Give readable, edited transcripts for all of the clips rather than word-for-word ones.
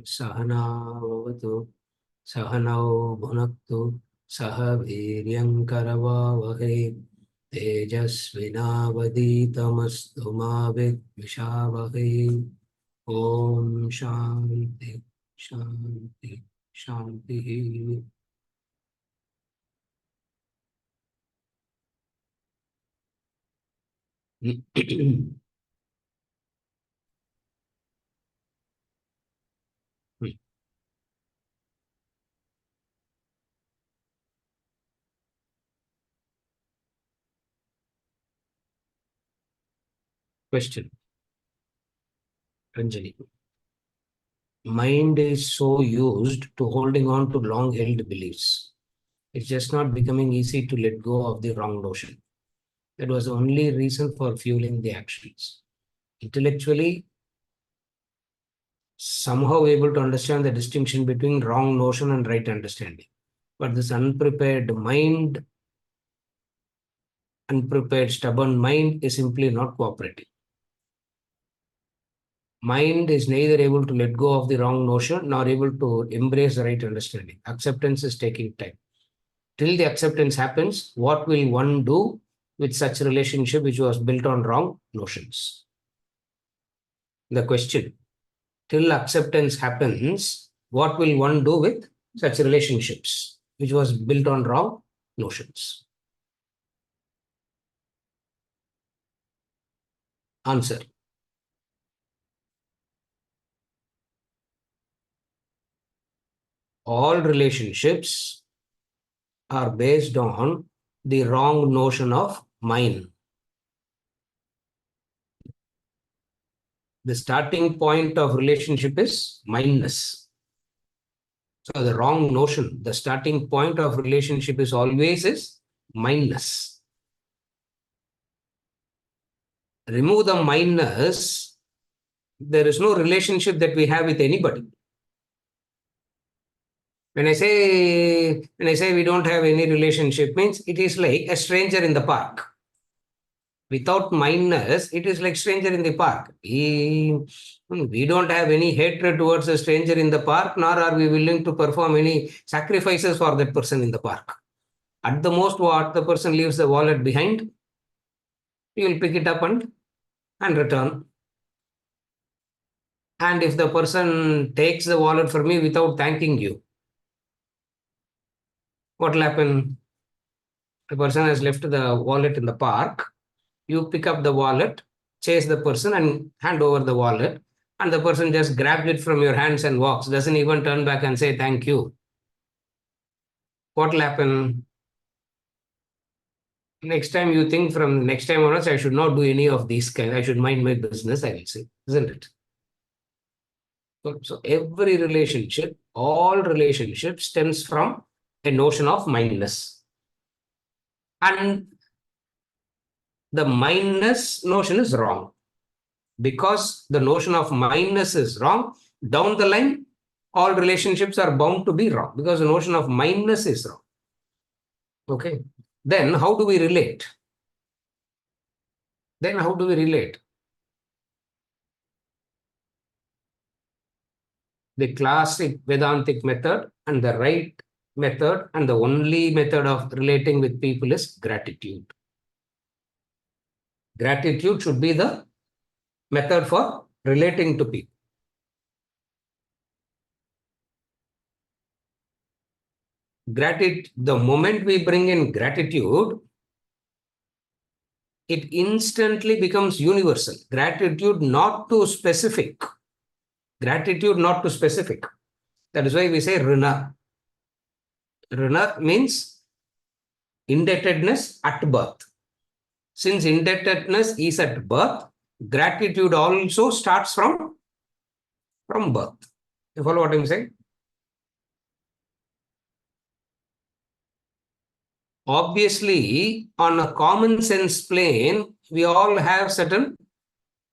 सहना भवतु सहनौ भुनक्तु सह वीर्यङ्करवावहै तेजस्विनावधीतमस्तु मा विद्विषावहै। ॐ शान्ति शान्ति शान्तिः। Question, Ranjani. Mind is so used to holding on to long-held beliefs. It's just not becoming easy to let go of the wrong notion. That was the only reason for fueling the actions. Intellectually, somehow able to understand the distinction between wrong notion and right understanding. But this unprepared mind, unprepared, stubborn mind is simply not cooperating. Mind is neither able to let go of the wrong notion nor able to embrace the right understanding. Acceptance is taking time. Till the acceptance happens, what will one do with such a relationship which was built on wrong notions? The question, till acceptance happens, what will one do with such relationships which was built on wrong notions? Answer. All relationships are based on the wrong notion of mine. The starting point of relationship is mineness. So the wrong notion, the starting point of relationship is always is mineness. Remove the mineness, there is no relationship that we have with anybody. When I say we don't have any relationship, means it is like a stranger in the park. Without mindness, it is like stranger in the park. We don't have any hatred towards a stranger in the park, nor are we willing to perform any sacrifices for that person in the park. At the most, what the person leaves the wallet behind, you will pick it up and return. And if the person takes the wallet from me without thanking you, what will happen? The person has left the wallet in the park. You pick up the wallet, chase the person and hand over the wallet. And the person just grabs it from your hands and walks, doesn't even turn back and say thank you. What will happen? Next time you think from next time onwards, I should not do any of these kinds. I should mind my business, I will say, isn't it? So every relationship, all relationships stems from a notion of mindness. And the mindness notion is wrong. Because the notion of mindness is wrong, down the line, all relationships are bound to be wrong because the notion of mindness is wrong. Okay. Then how do we relate? The classic Vedantic method and the right method and the only method of relating with people is gratitude. Gratitude should be the method for relating to people. Gratitude, the moment we bring in gratitude, it instantly becomes universal. Gratitude not to specific. Gratitude not to specific. That is why we say Rina. Rina means indebtedness at birth. Since indebtedness is at birth, gratitude also starts from birth. You follow what I'm saying? Obviously, on a common sense plane, we all have certain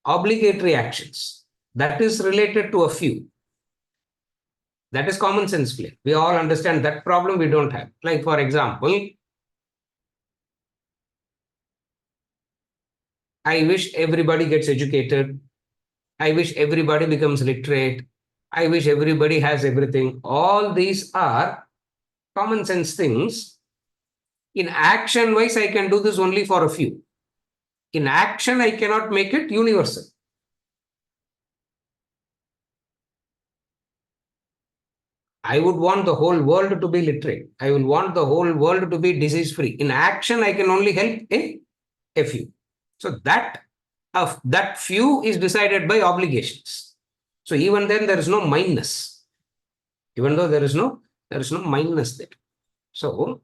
obligatory actions. That is related to a few. That is common sense plane. We all understand that problem we don't have. Like, for example, I wish everybody gets educated. I wish everybody becomes literate. I wish everybody has everything. All these are common sense things. In action wise, I can do this only for a few. In action, I cannot make it universal. I would want the whole world to be literate. I will want the whole world to be disease free. In action, I can only help a few. So that few is decided by obligations. So even then, there is no minus. Even though there is no minus there. So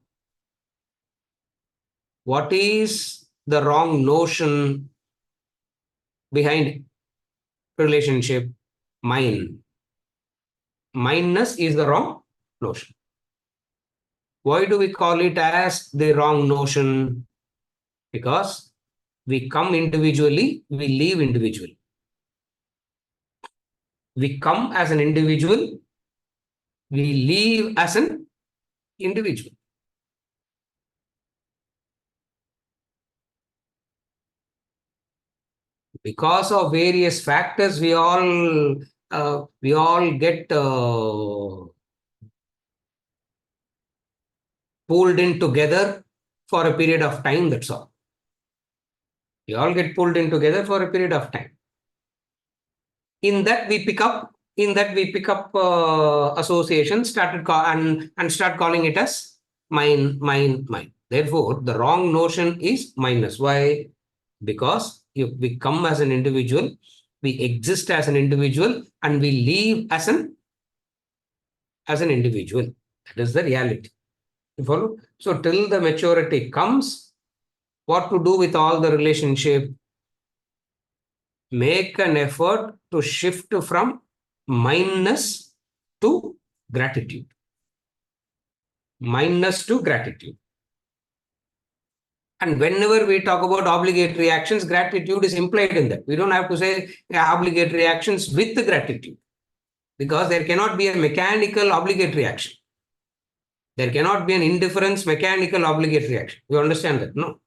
what is the wrong notion behind relationship? Minus is the wrong notion. Why do we call it as the wrong notion? Because we come individually, we leave individually. We come as an individual, we leave as an individual. Because of various factors, we all get pulled in together for a period of time. That's all. We all get pulled in together for a period of time. In that we pick up associations, and start calling it as mine. Therefore, the wrong notion is minus. Why? Because we come as an individual, we exist as an individual, and we live as an individual. That is the reality. You follow? So till the maturity comes, what to do with all the relationship? Make an effort to shift from mindness to gratitude. Mindness to gratitude. And whenever we talk about obligatory actions, gratitude is implied in that. We don't have to say obligatory actions with gratitude, because there cannot be a mechanical obligatory action. There cannot be an indifference mechanical obligatory action. You understand that? No.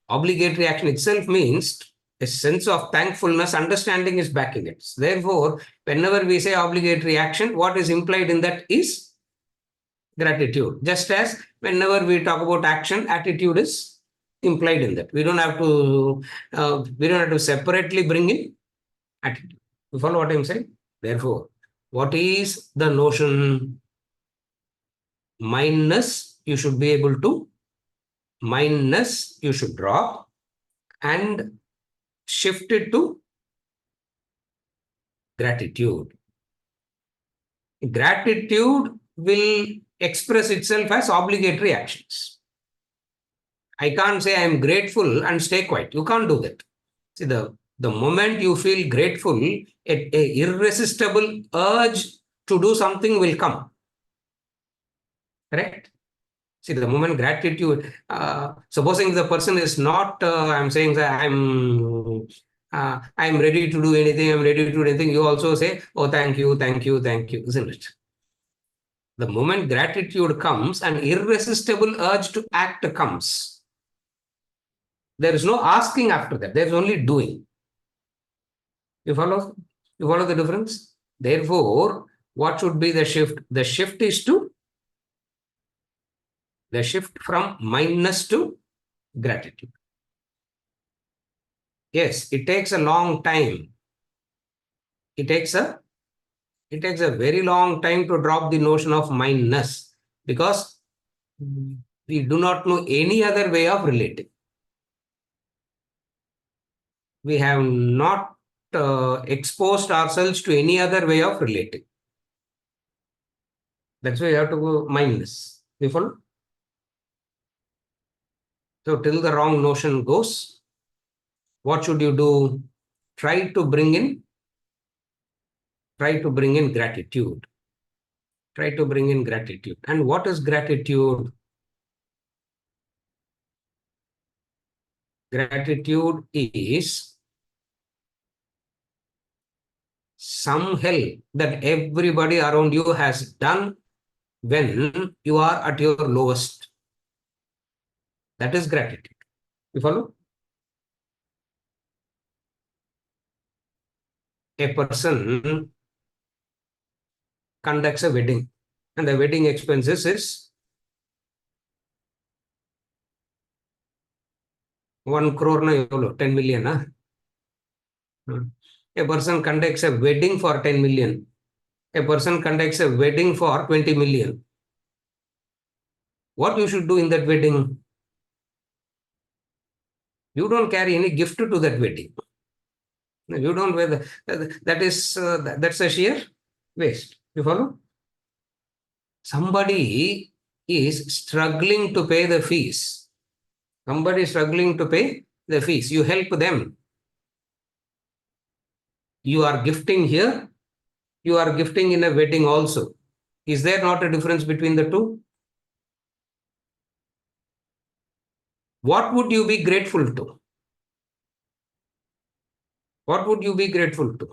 Obligatory action itself means a sense of thankfulness, understanding is backing it. Therefore, whenever we say obligatory action, what is implied in that is gratitude. Just as whenever we talk about action, attitude is implied in that. We don't have to separately bring in attitude. You follow what I'm saying? Therefore, what is the notion? Mindness, you should be able to mindness, you should drop and shift it to gratitude. Gratitude will express itself as obligatory actions. I can't say I'm grateful and stay quiet. You can't do that. See, the moment you feel grateful, a irresistible urge to do something will come. Correct? See, the moment gratitude, supposing the person is not, I'm saying that I'm ready to do anything, I'm ready to do anything, you also say, oh, thank you, isn't it? The moment gratitude comes, an irresistible urge to act comes. There is no asking after that. There's only doing. You follow? You follow the difference? Therefore, what should be the shift? The shift is the shift from mindness to gratitude. Yes, it takes a long time. It takes a very long time to drop the notion of mindness, because we do not know any other way of relating. We have not exposed ourselves to any other way of relating. That's why you have to go mindless. You follow? So till the wrong notion goes, what should you do? Try to bring in gratitude. Try to bring in gratitude. And what is gratitude? Gratitude is some help that everybody around you has done when you are at your lowest. That is gratitude. You follow? A person conducts a wedding, and the wedding expenses is 1 crore, 10 million. A person conducts a wedding for 10 million. A person conducts a wedding for 20 million. What you should do in that wedding? You don't carry any gift to that wedding. You don't wear that's a sheer waste. You follow? Somebody is struggling to pay the fees. Somebody is struggling to pay the fees. You help them. You are gifting here. You are gifting in a wedding also. Is there not a difference between the two? What would you be grateful to? What would you be grateful to?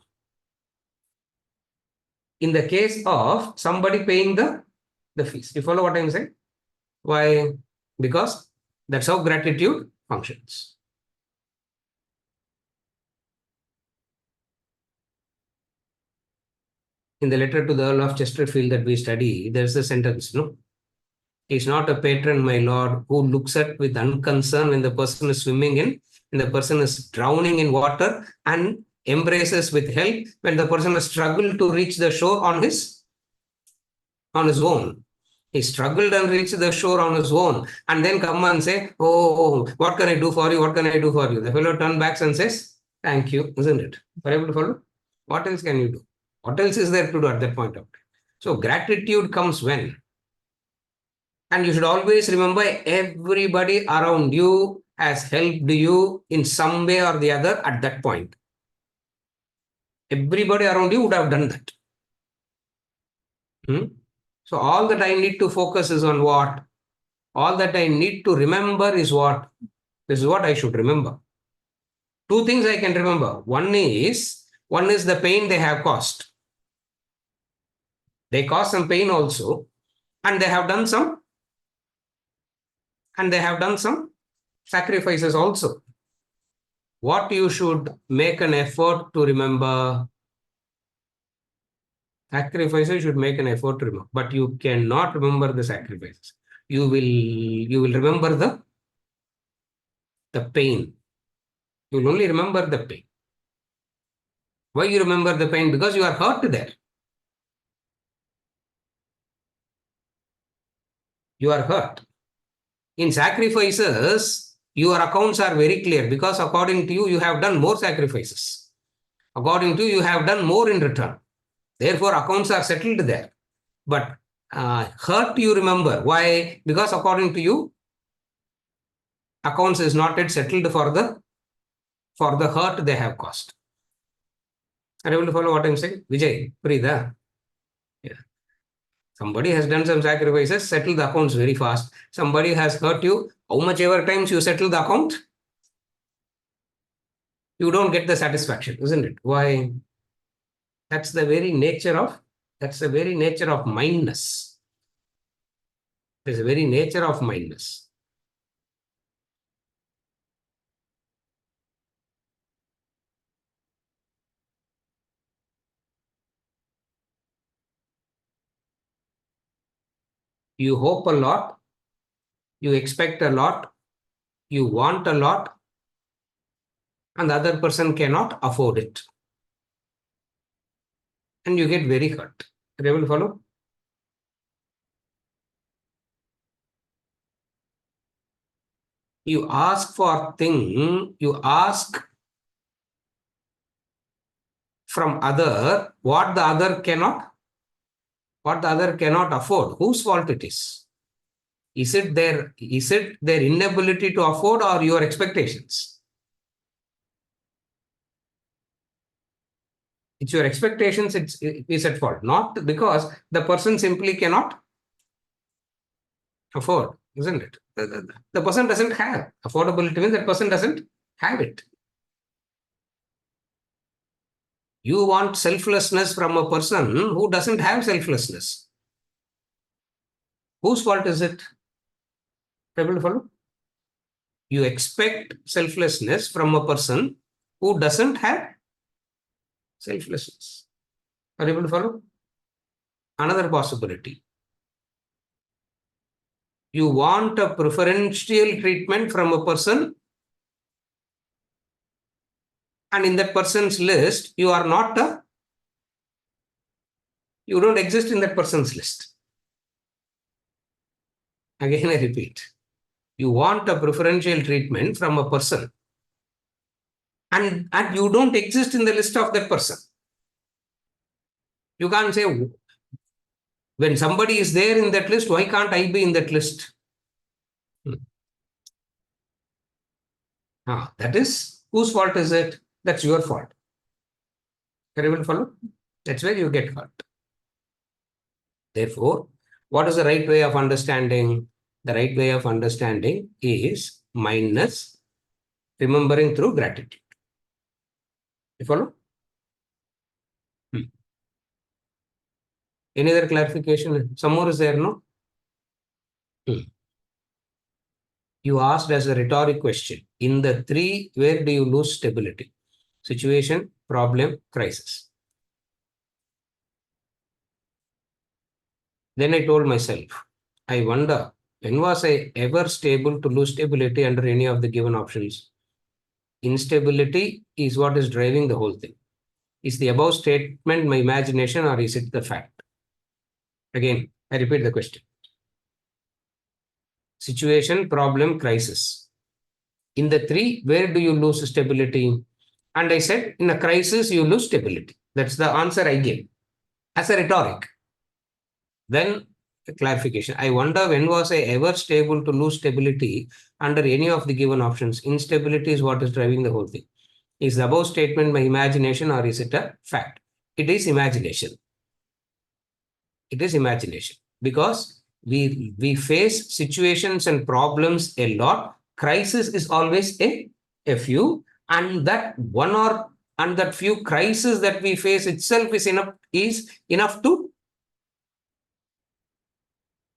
In the case of somebody paying the fees. You follow what I'm saying? Why? Because that's how gratitude functions. In the letter to the Earl of Chesterfield that we study, there's a sentence, no? He's not a patron, my lord, who looks at with unconcern when the person is swimming in, when the person is drowning in water, and embraces with help when the person has struggled to reach the shore on his own. He struggled and reached the shore on his own, and then come and say, oh, what can I do for you? What can I do for you? The fellow turns back and says, thank you, isn't it? Are you able to follow? What else can you do? What else is there to do at that point of time? So gratitude comes when? And you should always remember everybody around you has helped you in some way or the other at that point. Everybody around you would have done that. So all that I need to focus is on what? All that I need to remember is what? This is what I should remember. Two things I can remember. One is the pain they have caused. They caused some pain also, and they have done some sacrifices also. What you should make an effort to remember. Sacrifices you should make an effort to remember, but you cannot remember the sacrifices. You will remember the pain. You will only remember the pain. Why you remember the pain? Because you are hurt there. You are hurt. In sacrifices, your accounts are very clear because according to you, you have done more sacrifices. According to you, you have done more in return. Therefore, accounts are settled there. But hurt you remember. Why? Because according to you, accounts is not yet settled for the hurt they have caused. Are you able to follow what I'm saying? Vijay, Prida. Yeah. Somebody has done some sacrifices, settle the accounts very fast. Somebody has hurt you. How much ever times you settle the account, you don't get the satisfaction, isn't it? Why? That's the very nature of mindness. It's the very nature of mindness. You hope a lot, you expect a lot, you want a lot, and the other person cannot afford it. And you get very hurt. Are you able to follow? You ask for thing, you ask from other what the other cannot afford. Whose fault it is? Is it their inability to afford or your expectations? It's your expectations, it is at fault, not because the person simply cannot afford, isn't it? The person doesn't have affordability, means that person doesn't have it. You want selflessness from a person who doesn't have selflessness. Whose fault is it? Able to follow? You expect selflessness from a person who doesn't have selflessness. Are you able to follow? Another possibility. You want a preferential treatment from a person, and in that person's list, you don't exist in that person's list. Again, I repeat. You want a preferential treatment from a person, and you don't exist in the list of that person. You can't say, when somebody is there in that list, why can't I be in that list? That is, whose fault is it? That's your fault. Can you follow? That's where you get hurt. Therefore, what is the right way of understanding? The right way of understanding is mindness, remembering through gratitude. You follow? Any other clarification? Some more is there, no? You asked as a rhetoric question. In the three, where do you lose stability? Situation, problem, crisis. Then I told myself, I wonder, when was I ever stable to lose stability under any of the given options? Instability is what is driving the whole thing. Is the above statement my imagination, or is it the fact? Again, I repeat the question. Situation, problem, crisis. In the three, where do you lose stability? And I said, in a crisis, you lose stability. That's the answer I gave as a rhetoric. Then clarification. I wonder, when was I ever stable to lose stability under any of the given options? Instability is what is driving the whole thing. Is the above statement my imagination, or is it a fact? It is imagination. It is imagination, because we face situations and problems a lot. Crisis is always a few, and that few crises that we face itself is enough to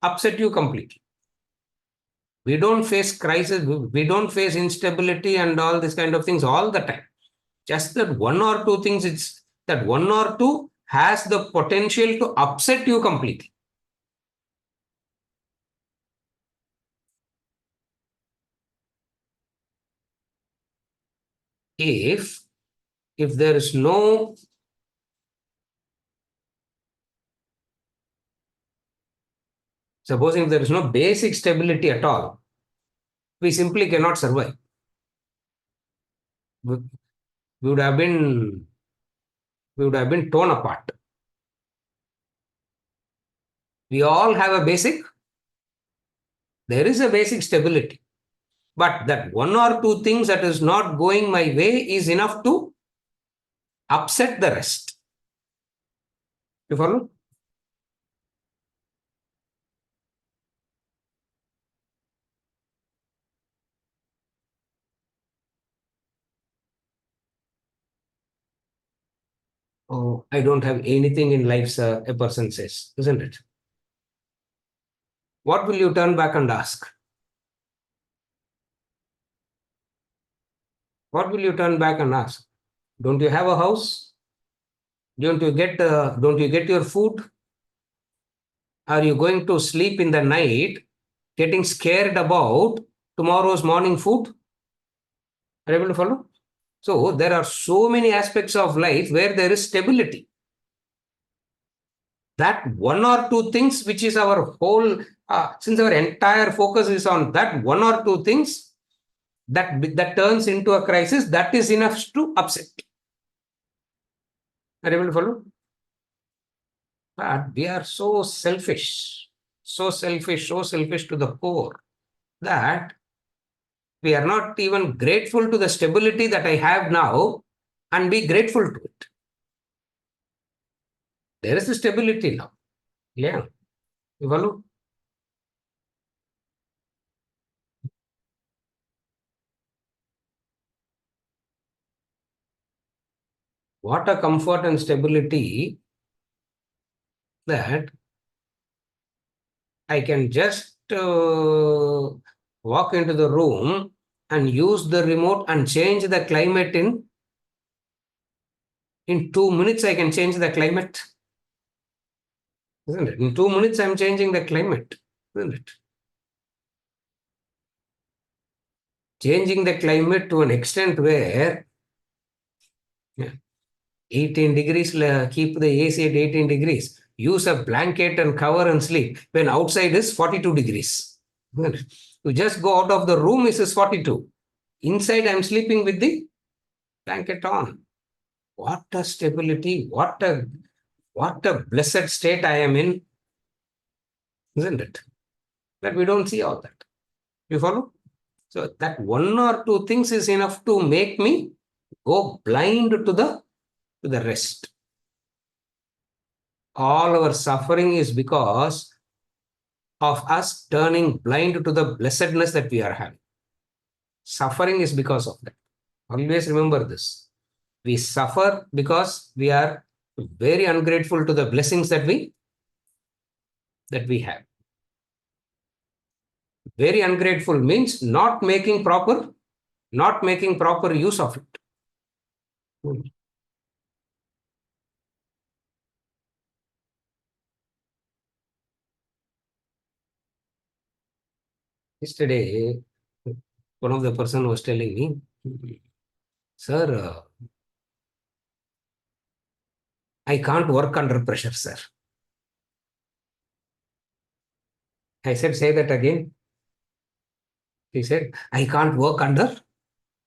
upset you completely. We don't face crisis, we don't face instability and all this kind of things all the time. Just that one or two things, it's that one or two has the potential to upset you completely. If there is no supposing there is no basic stability at all, we simply cannot survive. We would have been torn apart. We all have a basic, there is a basic stability, but that one or two things that is not going my way is enough to upset the rest. You follow? Oh, I don't have anything in life, sir, a person says, isn't it? What will you turn back and ask? What will you turn back and ask? Don't you have a house? Don't you get your food? Are you going to sleep in the night getting scared about tomorrow's morning food? Are you able to follow? So there are so many aspects of life where there is stability. That one or two things, which is our whole, since our entire focus is on that one or two things, that turns into a crisis, that is enough to upset. Are you able to follow? But we are so selfish to the core that we are not even grateful to the stability that I have now and be grateful to it. There is a stability now. Yeah. You follow? What a comfort and stability that I can just walk into the room and use the remote and change the climate in 2 minutes. I can change the climate. isn't it? In 2 minutes, I'm changing the climate, isn't it? Changing the climate to an extent where, yeah, 18 degrees, keep the AC at 18 degrees. Use a blanket and cover and sleep when outside is 42 degrees. You just go out of the room, it is 42. Inside, I'm sleeping with the blanket on. What a stability, what a blessed state I am in, isn't it? But we don't see all that. You follow? So that one or two things is enough to make me go blind to the rest. All our suffering is because of us turning blind to the blessedness that we are having. Suffering is because of that. Always remember this. We suffer because we are very ungrateful to the blessings that we have. Very ungrateful means not making proper use of it. Yesterday, one of the person was telling me, sir, I can't work under pressure, sir. I said, say that again. He said, I can't work under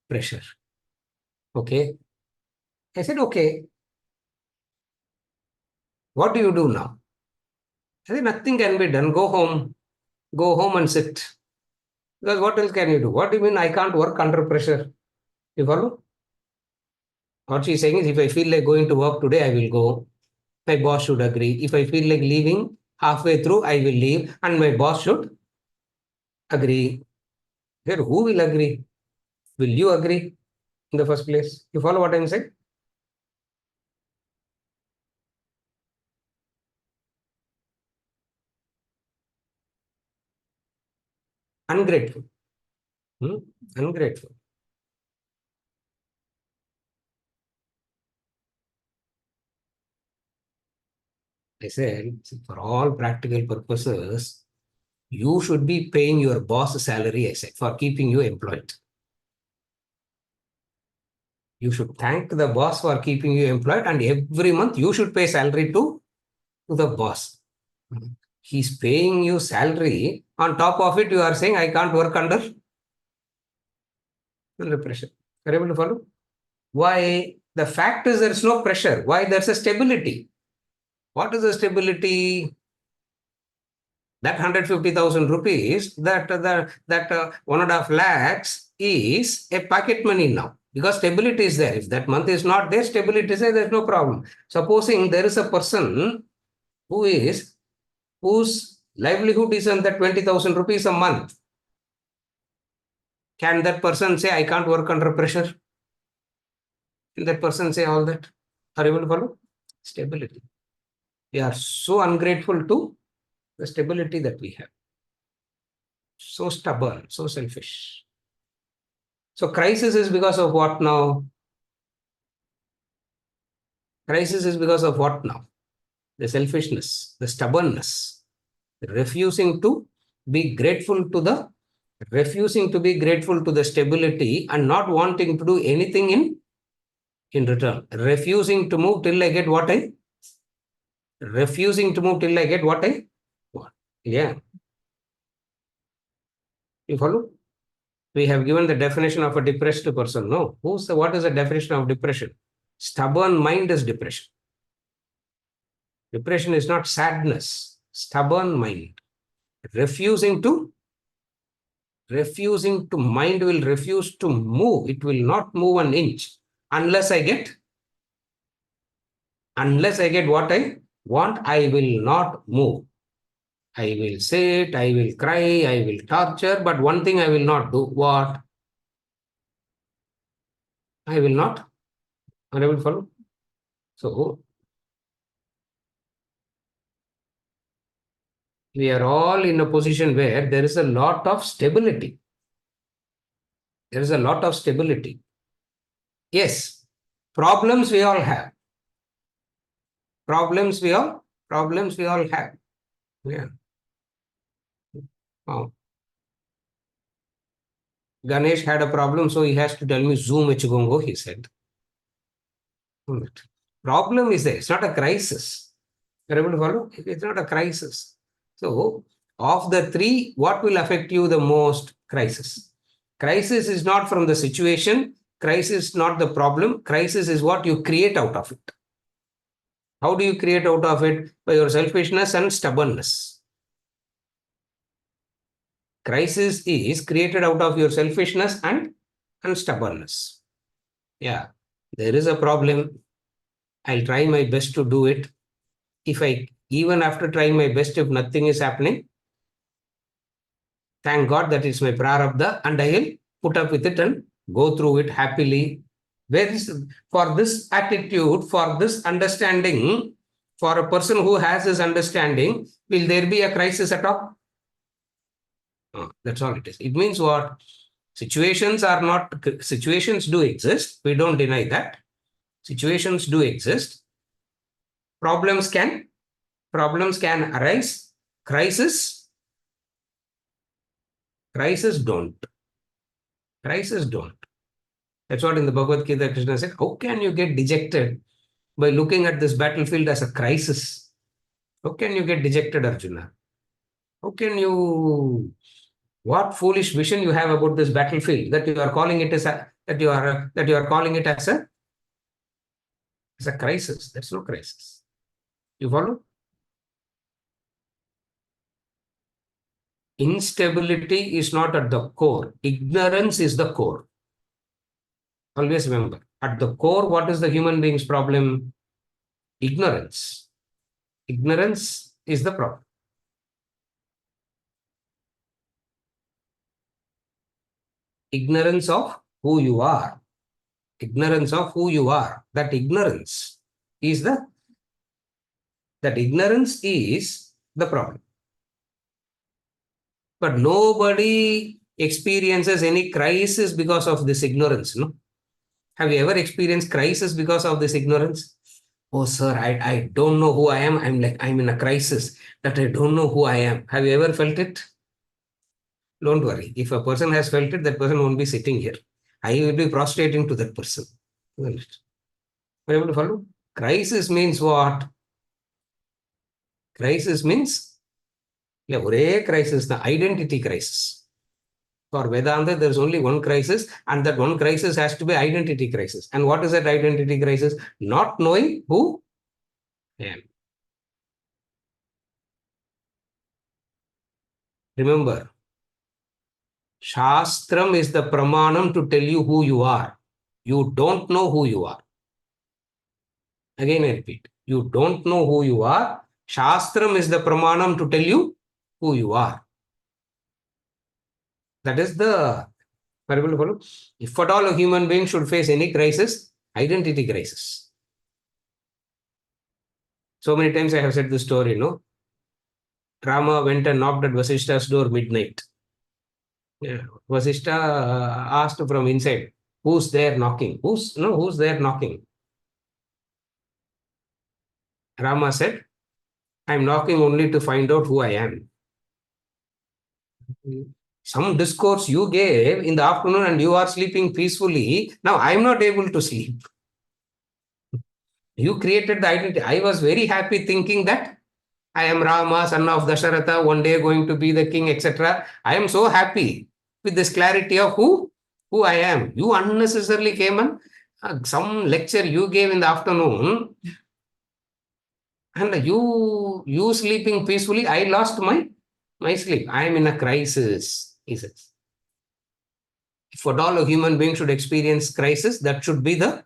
pressure. Okay. I said, okay. What do you do now? I said, nothing can be done. Go home. Go home and sit. Because what else can you do? What do you mean I can't work under pressure? You follow? What she's saying is, if I feel like going to work today, I will go. My boss should agree. If I feel like leaving halfway through, I will leave. And my boss should agree. Here, who will agree? Will you agree in the first place? You follow what I'm saying? Ungrateful. Ungrateful. I said, for all practical purposes, you should be paying your boss salary, I said, for keeping you employed. You should thank the boss for keeping you employed, and every month you should pay salary to the boss. He's paying you salary. On top of it, you are saying, I can't work under pressure. Are you able to follow? Why? The fact is there's no pressure. Why? There's a stability. What is the stability? That 150,000 rupees, that 1.5 lakhs is a pocket money now, because stability is there. If that month is not there, stability is there, there's no problem. Supposing there is a person whose livelihood is on that 20,000 rupees a month, can that person say, I can't work under pressure? Can that person say all that? Are you able to follow? Stability. We are so ungrateful to the stability that we have. So stubborn, so selfish. So crisis is because of what now? Crisis is because of what now? The selfishness, the stubbornness, refusing to be grateful to the stability and not wanting to do anything in return. Refusing to move till I get what I want. Yeah. You follow? We have given the definition of a depressed person. No. What is the definition of depression? Stubborn mind is depression. Depression is not sadness. Stubborn mind. Refusing to mind will refuse to move. It will not move an inch unless I get what I want. I will not move. I will sit, I will cry, I will torture, but one thing I will not do. What? I will not. And I will follow. So we are all in a position where there is a lot of stability. There is a lot of stability. Yes, problems we all have. Problems we all Problems we all have. Yeah. Oh. Ganesh had a problem, so he has to tell me Zoom Echigongo, he said. Problem is there. It's not a crisis. You're able to follow? It's not a crisis. So, of the three, what will affect you the most? Crisis. Crisis is not from the situation. Crisis is not the problem. Crisis is what you create out of it. How do you create out of it? By your selfishness and stubbornness. Crisis is created out of your selfishness and stubbornness. Yeah, there is a problem. I'll try my best to do it. If I, even after trying my best, if nothing is happening, thank God that is my prarabdha, and I will put up with it and go through it happily. Where is, for this attitude, for this understanding, for a person who has this understanding, will there be a crisis at all? That's all it is. It means what? Situations are not, situations do exist. We don't deny that. Situations do exist. Problems can arise. Crisis don't. Crisis don't. That's what in the Bhagavad Gita Krishna said. How can you get dejected by looking at this battlefield as a crisis? How can you get dejected, Arjuna? How can you, what foolish vision you have about this battlefield that you are calling it as a, that you are calling it as a crisis? That's no crisis. You follow? Instability is not at the core. Ignorance is the core. Always remember, at the core, what is the human being's problem? Ignorance. Ignorance is the problem. Ignorance of who you are. Ignorance of who you are. That ignorance is the problem. But nobody experiences any crisis because of this ignorance, no? Have you ever experienced crisis because of this ignorance? Oh, sir, I don't know who I am. I'm in a crisis that I don't know who I am. Have you ever felt it? Don't worry. If a person has felt it, that person won't be sitting here. I will be prostrating to that person. Are you able to follow? Crisis means what? Crisis means, yeah, one crisis, the identity crisis. For Vedanta, there's only one crisis, and that one crisis has to be identity crisis. And what is that identity crisis? Not knowing who I am. Remember, Shastram is the pramanam to tell you who you are. You don't know who you are. Again, I repeat, you don't know who you are. Shastram is the pramanam to tell you who you are. That is the variable to follow. If at all a human being should face any crisis, identity crisis. So many times I have said this story, no? Rama went and knocked at Vasishta's door midnight. Yeah. Vasishta asked from inside, who's there knocking? Who's there knocking? Rama said, I'm knocking only to find out who I am. Some discourse you gave in the afternoon and you are sleeping peacefully. Now I'm not able to sleep. You created the identity. I was very happy thinking that I am Rama, son of Dasharatha, one day going to be the king, etc. I am so happy with this clarity of who I am. You unnecessarily came and some lecture you gave in the afternoon, and you sleeping peacefully. I lost my sleep. I am in a crisis, he says. If at all a human being should experience crisis, that should be the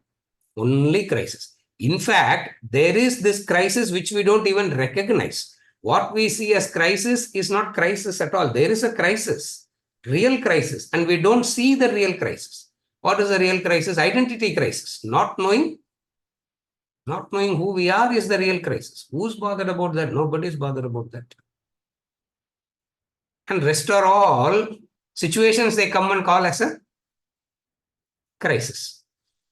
only crisis. In fact, there is this crisis which we don't even recognize. What we see as crisis is not crisis at all. There is a crisis, real crisis, and we don't see the real crisis. What is the real crisis? Identity crisis. Not knowing who we are is the real crisis. Who's bothered about that? Nobody's bothered about that. And rest are all situations they come and call as a crisis.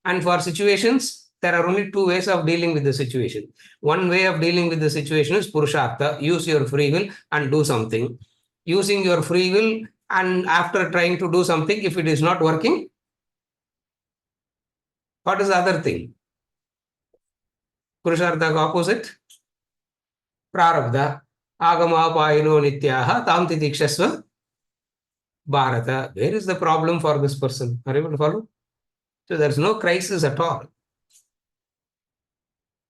And for situations, There are only two ways of dealing with the situation. One way of dealing with the situation is Purushartha, use your free will and do something. Using your free will and after trying to do something, if it is not working, what is the other thing? Purushartha opposite? Prarabdha. Agamapaino nityaha tam titikshasva Bharata. Where is the problem for this person? Are you able to follow? So there's no crisis at all.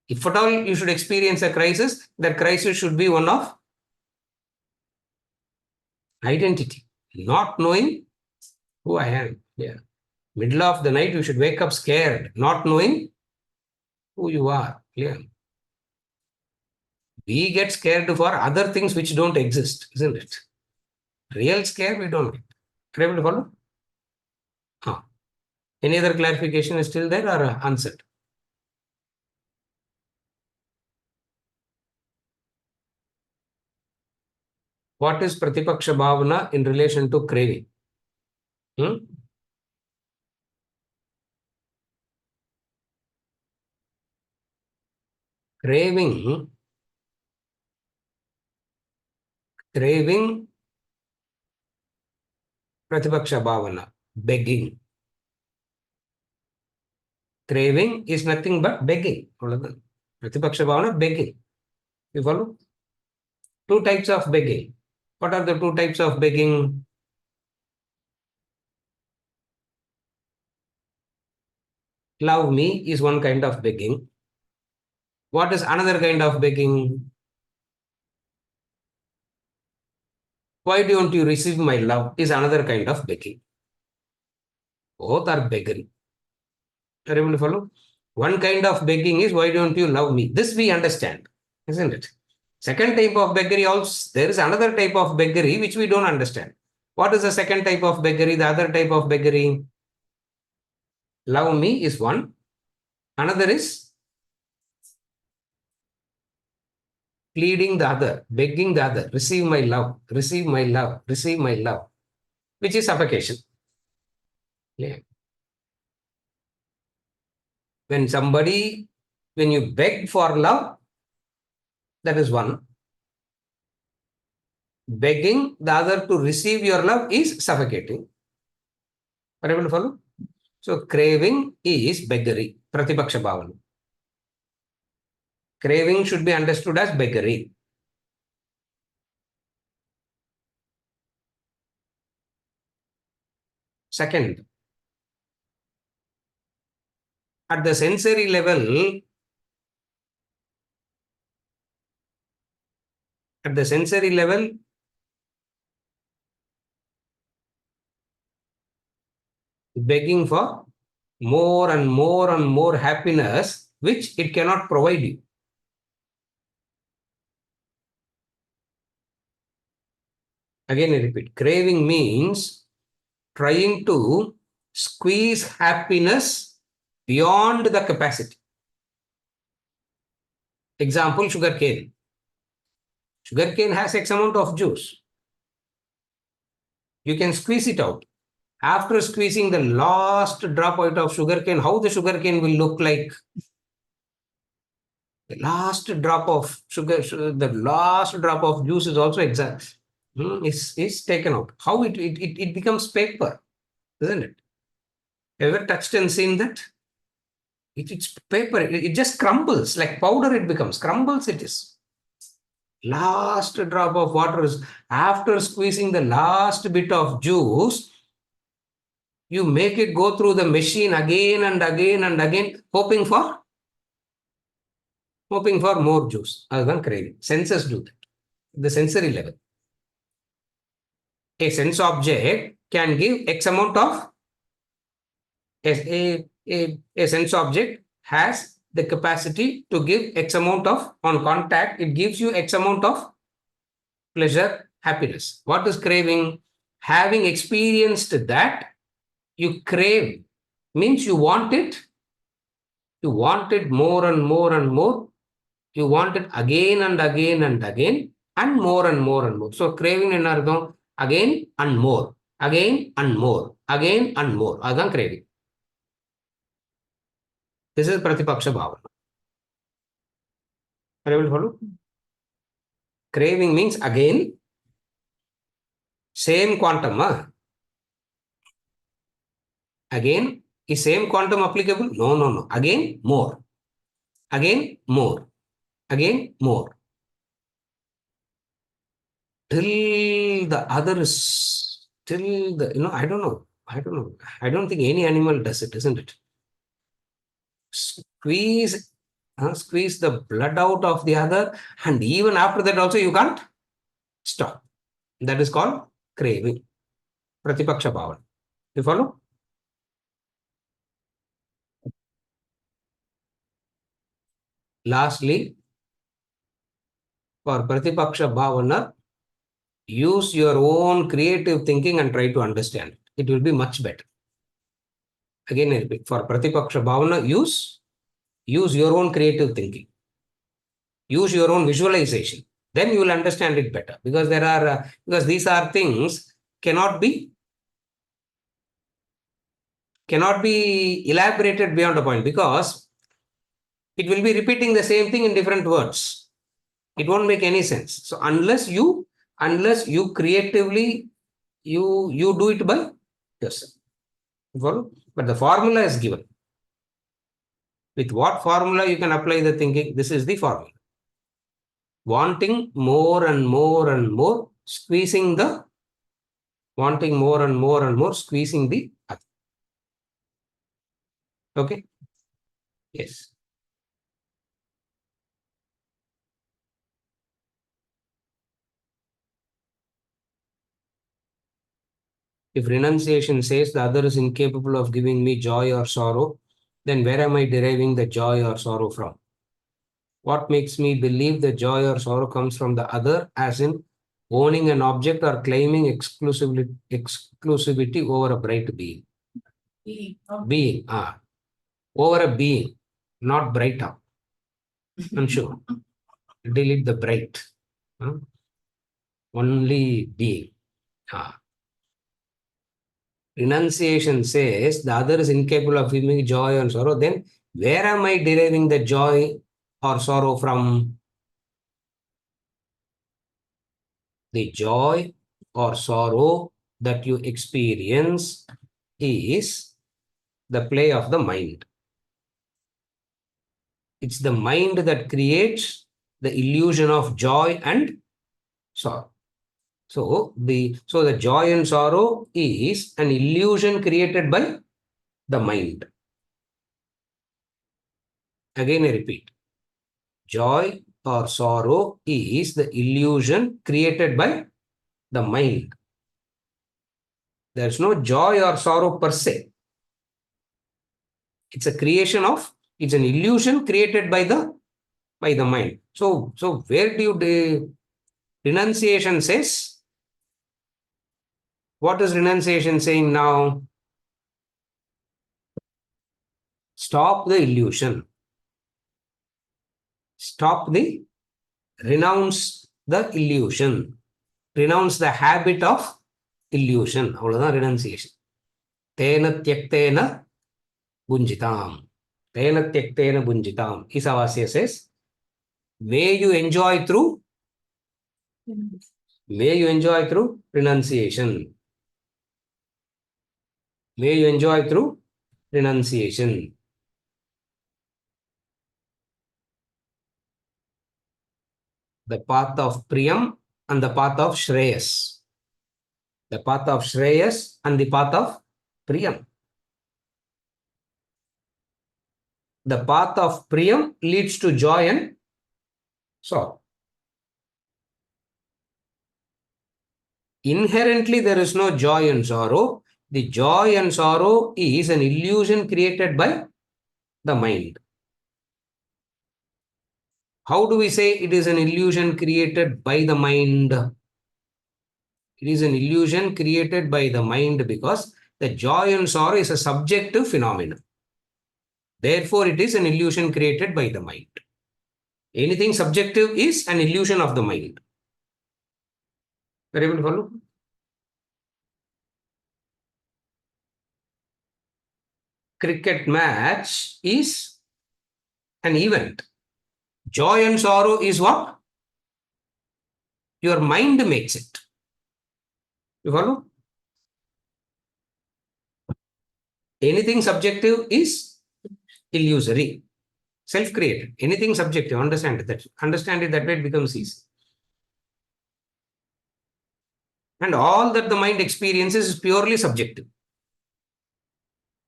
If at all you should experience a crisis, that crisis should be one of identity, not knowing who I am. Yeah. Middle of the night, you should wake up scared, not knowing who you are. Yeah. We get scared for other things which don't exist, isn't it? Real scare, we don't get. Are you able to follow? Huh. Any other clarification is still there or answered? What is Pratipaksha Bhavana in relation to craving? Hmm? Craving, Pratipaksha Bhavana, begging. Craving is nothing but begging. Pratipaksha Bhavana, begging. You follow? Two types of begging. What are the two types of begging? Love me is one kind of begging. What is another kind of begging? Why don't you receive my love is another kind of begging. Both are begging. Are you able to follow? One kind of begging is why don't you love me? This we understand, isn't it? Second type of beggary also, there is another type of beggary which we don't understand. What is the second type of beggary? The other type of beggary? Love me is one. Another is pleading the other, begging the other, receive my love, receive my love, receive my love, which is suffocation. Yeah. When you beg for love, that is one. Begging the other to receive your love is suffocating. Are you able to follow? So craving is beggary, Pratipaksha Bhavana. Craving should be understood as beggary. Second, at the sensory level, begging for more and more and more happiness, which it cannot provide you. Again, I repeat, craving means trying to squeeze happiness beyond the capacity. Example, sugarcane. Sugarcane has X amount of juice. You can squeeze it out. After squeezing the last drop out of sugarcane, how the sugarcane will look like? The last drop of sugar, the last drop of juice is also exact. Is taken out. How it becomes paper, isn't it? Ever touched and seen that? It's paper. It just crumbles like powder. It becomes crumbles. It is. Last drop of water is after squeezing the last bit of juice. You make it go through the machine again and again and again, hoping for more juice. Other than craving. Senses do that. The sensory level. A sense object can give X amount of a sense object has the capacity to give X amount of on contact. It gives you X amount of pleasure, happiness. What is craving? Having experienced that, you crave means you want it. You want it more and more and more. You want it again and again and again and more and more and more. So craving in artham again and more, again and more, again and more. That's craving. This is Pratipaksha Bhavana. Are you able to follow? Craving means again, same quantum. Again, is same quantum applicable? No, no, no. Again, more. Again, more. Again, more. Till the others, till the, I don't know. I don't know. I don't think any animal does it, isn't it? Squeeze the blood out of the other, and even after that also you can't stop. That is called craving. Pratipaksha Bhavana. You follow? Lastly, for Pratipaksha Bhavana, use your own creative thinking and try to understand it. It will be much better. Again, I repeat, for Pratipaksha Bhavana, use your own creative thinking. Use your own visualization. Then you will understand it better, because because these are things cannot be elaborated beyond a point, because it will be repeating the same thing in different words. It won't make any sense. So unless you creatively you do it by yourself. Follow? But the formula is given. With what formula you can apply the thinking? This is the formula. Wanting more and more and more, wanting more and more and more, squeezing the other. Okay? Yes. If renunciation says the other is incapable of giving me joy or sorrow, then where am I deriving the joy or sorrow from? What makes me believe the joy or sorrow comes from the other, as in owning an object or claiming exclusivity over a bright being? Being. Over a being, not brighter. I'm sure. Delete the bright. Only being. Renunciation says the other is incapable of giving joy or sorrow, then where am I deriving the joy or sorrow from? The joy or sorrow that you experience is the play of the mind. It's the mind that creates the illusion of joy and sorrow. So the joy and sorrow is an illusion created by the mind. Again, I repeat. Joy or sorrow is the illusion created by the mind. There's no joy or sorrow per se. It's an illusion created by the mind. So where do you renunciation says? What is renunciation saying now? Stop the illusion. Renounce the illusion. Renounce the habit of illusion. அவ்வளவுதான் renunciation. Tena tyaktena bunjitam. Tena tyaktena bunjitam. Isavasya says, may you enjoy through renunciation. May you enjoy through renunciation. The path of Priyam and the path of Shreyas. The path of Shreyas and the path of Priyam. The path of Priyam leads to joy and sorrow. Inherently, there is no joy and sorrow. The joy and sorrow is an illusion created by the mind. How do we say it is an illusion created by the mind? It is an illusion created by the mind because the joy and sorrow is a subjective phenomenon. Therefore, it is an illusion created by the mind. Anything subjective is an illusion of the mind. Are you able to follow? Cricket match is an event. Joy and sorrow is what? Your mind makes it. You follow? Anything subjective is illusory, self-created. Anything subjective, understand that. Understand it that way, it becomes easy. And all that the mind experiences is purely subjective.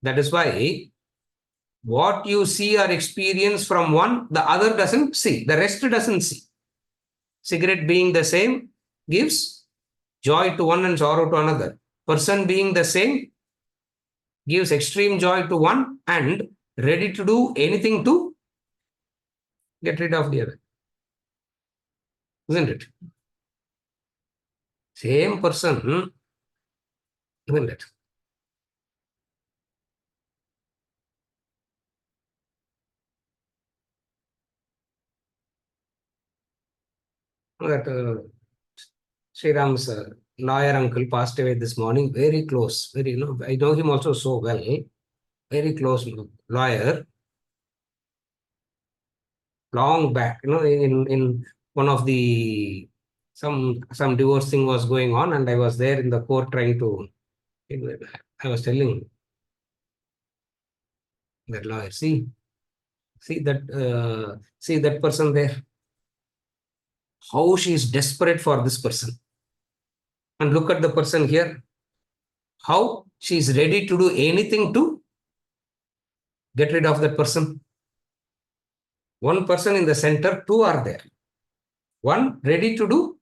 That is why what you see or experience from one, the other doesn't see. The rest doesn't see. Cigarette being the same gives joy to one and sorrow to another. Person being the same gives extreme joy to one and ready to do anything to get rid of the other. Isn't it? Same person, isn't it? That Sri Ram's lawyer uncle passed away this morning. Very close. Very, I know him also so well. Very close lawyer. Long back, in one of the some divorce thing was going on, and I was there in the court trying to. I was telling that lawyer, see that person there, how she is desperate for this person, and look at the person here, how she is ready to do anything to get rid of that person. One person in the center, two are there. One ready to do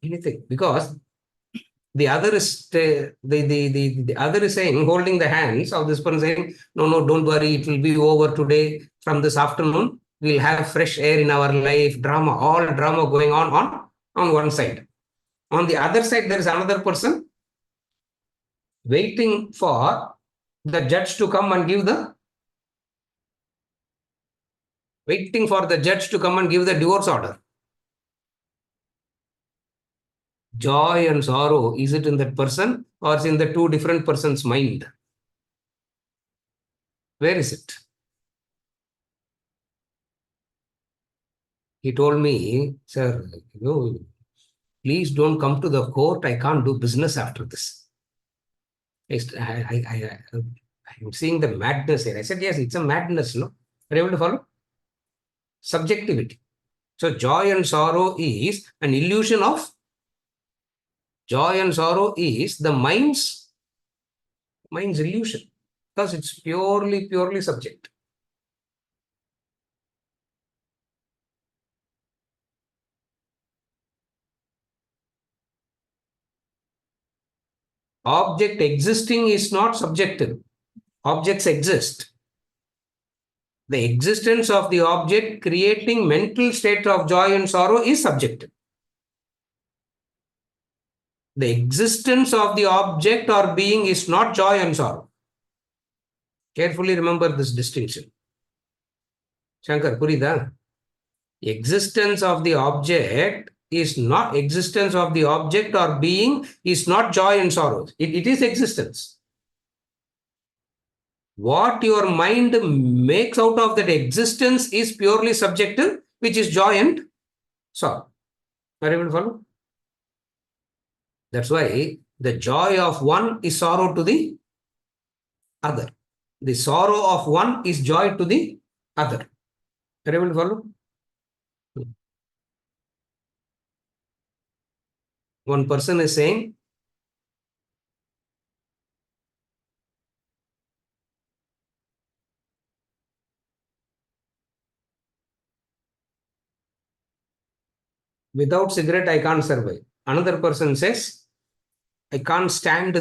anything because the other is the other is saying, holding the hands of this person, saying, no, don't worry, it will be over today. From this afternoon, we'll have fresh air in our life. Drama, all drama going on one side. On the other side, there is another person waiting for the judge to come and give the divorce order. Joy and sorrow, is it in that person or is it in the two different persons' mind? Where is it? He told me, sir, please don't come to the court. I can't do business after this. I'm seeing the madness here. I said, yes, it's a madness, no? Are you able to follow? Subjectivity. So joy and sorrow is an illusion of. Joy and sorrow is the mind's illusion because it's purely subject. Object existing is not subjective. Objects exist. The existence of the object creating mental state of joy and sorrow is subjective. The existence of the object or being is not joy and sorrow. Carefully remember this distinction. Shankar, purida? Existence of the object or being is not joy and sorrow. It is existence. What your mind makes out of that existence is purely subjective, which is joy and sorrow. Are you able to follow? That's why the joy of one is sorrow to the other. The sorrow of one is joy to the other. Are you able to follow? One person is saying, without cigarette, I can't survive. Another person says, I can't stand.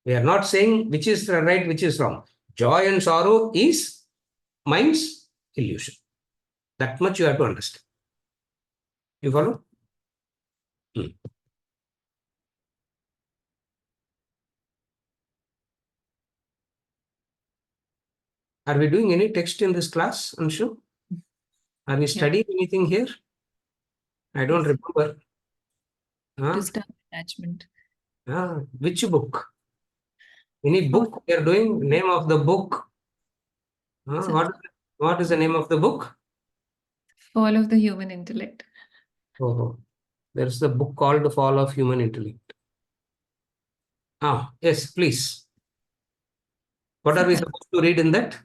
We are not saying which is right, which is wrong. Joy and sorrow is mind's illusion. That much you have to understand. You follow? Are we doing any text in this class, Anshu? Are we studying anything here? I don't remember. Wisdom attachment. Which book? Any book we are doing? Name of the book? What is the name of the book? Fall of the Human Intellect. Oh, there's the book called The Fall of Human Intellect. Yes, please. What are we supposed to read in that?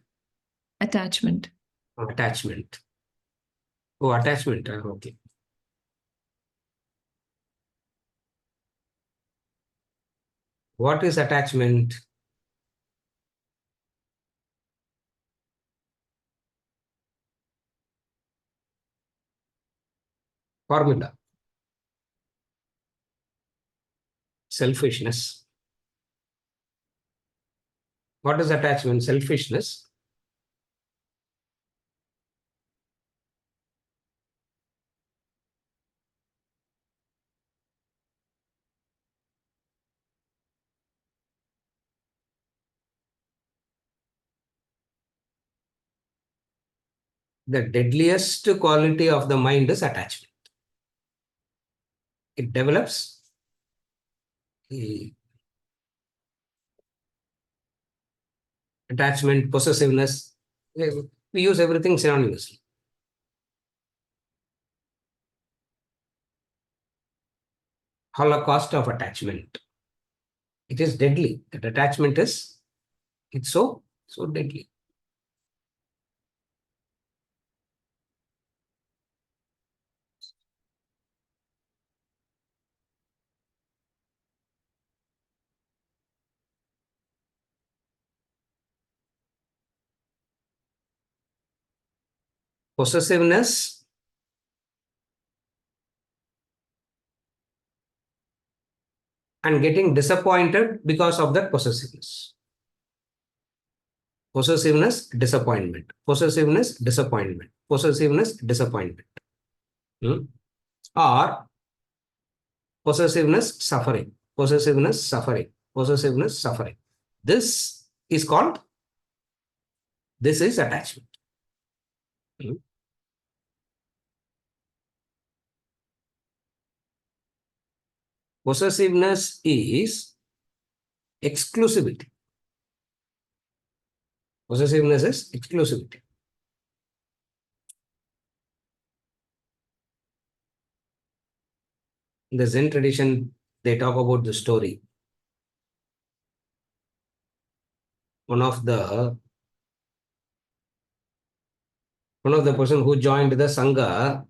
Attachment. Attachment. Oh, attachment. Okay. What is attachment? Formula. Selfishness. What is attachment? Selfishness. The deadliest quality of the mind is attachment. It develops attachment, possessiveness. We use everything synonymously. Holocaust of attachment. It is deadly. That attachment is, it's so deadly. Possessiveness and getting disappointed because of that possessiveness. Possessiveness, disappointment. Possessiveness, disappointment. Possessiveness, disappointment. Or possessiveness, suffering. Possessiveness, suffering. Possessiveness, suffering. This is called, this is attachment. Possessiveness is exclusivity. Possessiveness is exclusivity. In the Zen tradition, they talk about the story. One of the person who joined the Sangha,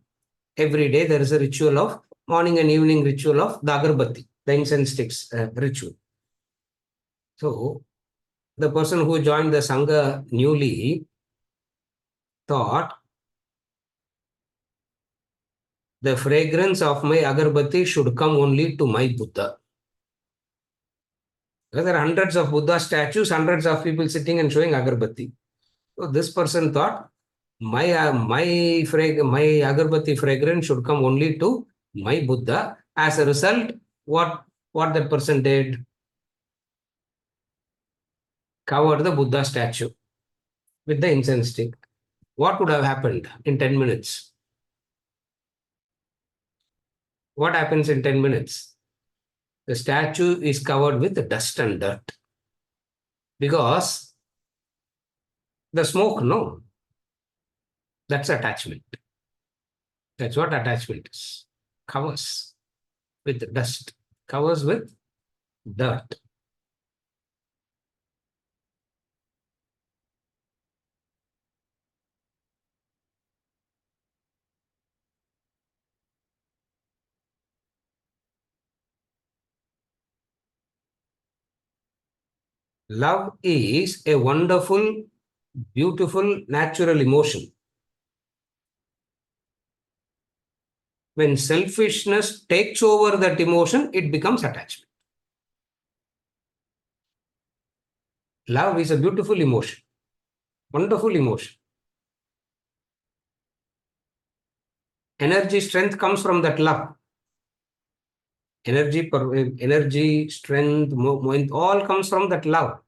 every day there is a ritual of morning and evening ritual of the agarbatti, the incense sticks ritual. So the person who joined the Sangha newly thought the fragrance of my agarbatti should come only to my Buddha. There are hundreds of Buddha statues, hundreds of people sitting and showing agarbatti. So this person thought my agarbatti fragrance should come only to my Buddha. As a result, what that person did? Covered the Buddha statue with the incense stick. What would have happened in 10 minutes? What happens in 10 minutes? The statue is covered with dust and dirt. Because the smoke, no. That's attachment. That's what attachment is. Covers with dust. Covers with dirt. Love is a wonderful, beautiful, natural emotion. When selfishness takes over that emotion, it becomes attachment. Love is a beautiful emotion, wonderful emotion. Energy, strength comes from that love. Energy, strength, all comes from that love.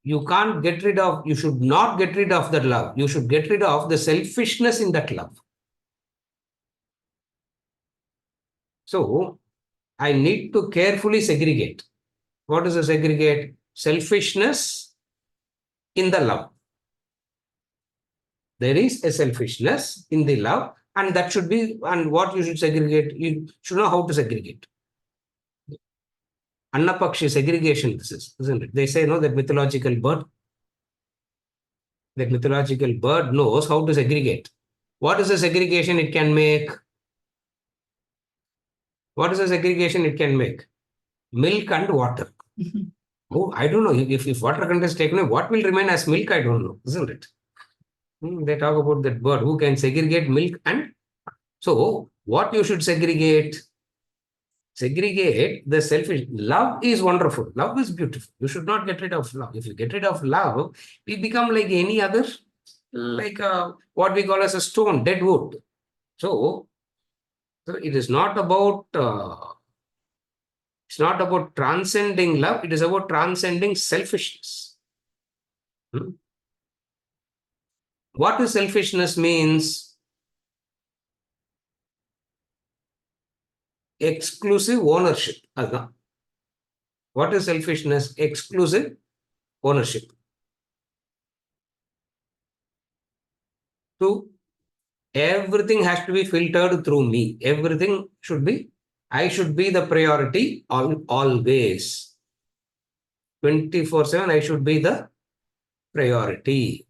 You can't get rid of, you should not get rid of that love. You should get rid of the selfishness in that love. So, I need to carefully segregate. What is a segregate? Selfishness in the love. There is a selfishness in the love, and that should be, and what you should segregate, you should know how to segregate. Annapakshi segregation, this is, isn't it? They say, no, that mythological bird knows how to segregate. What is the segregation it can make? What is the segregation it can make? Milk and water. Oh, I don't know. If water content is taken away, what will remain as milk? I don't know, isn't it? They talk about that bird who can segregate milk and. So, what you should segregate? Segregate the selfish. Love is wonderful. Love is beautiful. You should not get rid of love. If you get rid of love, we become like any other, like what we call as a stone, dead wood. So it is not about. It's not about transcending love. It is about transcending selfishness. What is selfishness means? Exclusive ownership. What is selfishness? Exclusive ownership. So everything has to be filtered through me. Everything should be, I should be the priority always. 24/7, I should be the priority.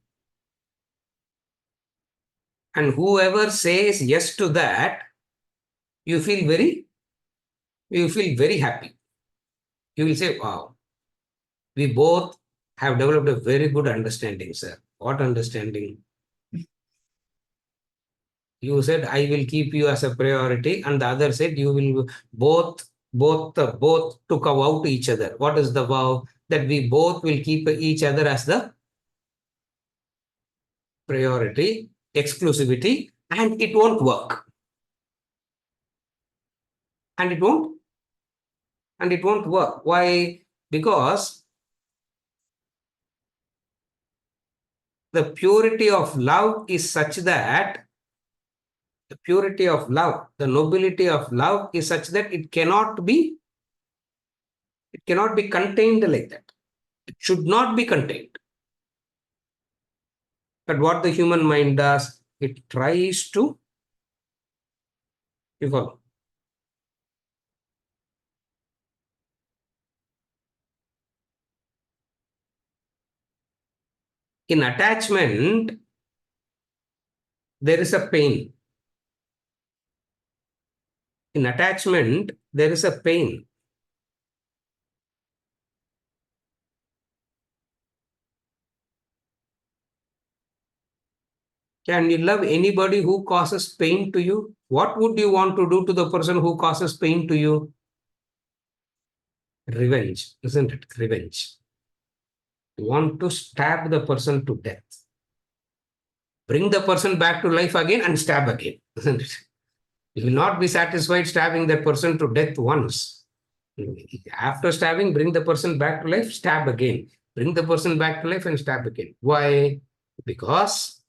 And whoever says yes to that, you feel very happy. You will say, wow, we both have developed a very good understanding, sir. What understanding? You said, I will keep you as a priority, and the other said, you will both took a vow to each other. What is the vow? That we both will keep each other as the priority, exclusivity, and it won't work. And it won't work. Why? Because the purity of love is such that the purity of love, the nobility of love is such that it cannot be contained like that. It should not be contained. But what the human mind does, it tries to, you follow. In attachment, there is a pain. In attachment, there is a pain. Can you love anybody who causes pain to you? What would you want to do to the person who causes pain to you? Revenge, isn't it? Revenge. You want to stab the person to death. Bring the person back to life again and stab again, isn't it? You will not be satisfied stabbing that person to death once. After stabbing, bring the person back to life, stab again. Bring the person back to life and stab again. Why? Because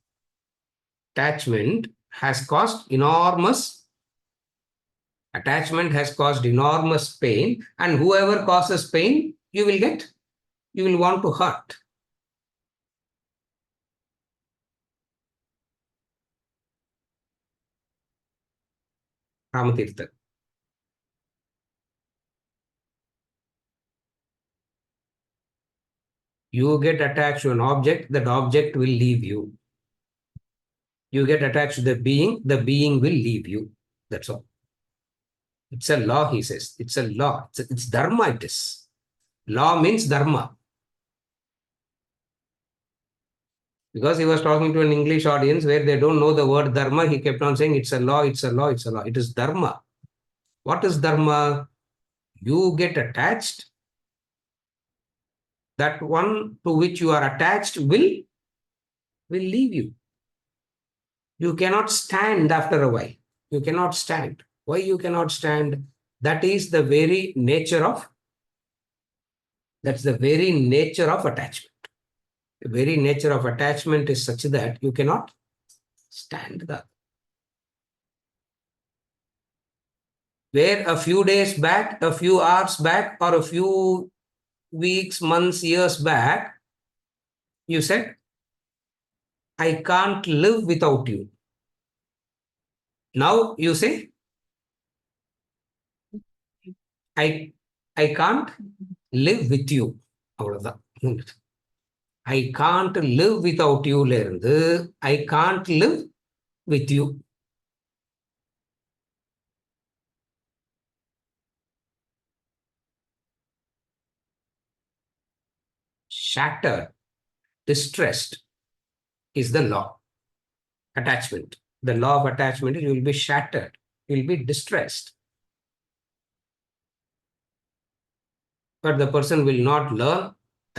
attachment has caused enormous pain, and whoever causes pain, you will want to hurt. Ramatirtha. You get attached to an object, that object will leave you. You get attached to the being will leave you. That's all. It's a law, he says. It's a law. It's dharma, it is. Law means dharma. Because he was talking to an English audience where they don't know the word dharma, he kept on saying, it's a law, it's a law, it's a law. It is dharma. What is dharma? You get attached. That one to which you are attached will leave you. You cannot stand after a while. You cannot stand. Why you cannot stand? That is the very nature of attachment. The very nature of attachment is such that you cannot stand that. Where a few days back, a few hours back, or a few weeks, months, years back, you said, I can't live without you. Now you say, I, I can't live with you. அவ்வளவுதான். I can't live without you ல இருந்து I can't live with you. Shattered, distressed is the law. Attachment. The law of attachment is you will be shattered, you will be distressed. But the person will not learn.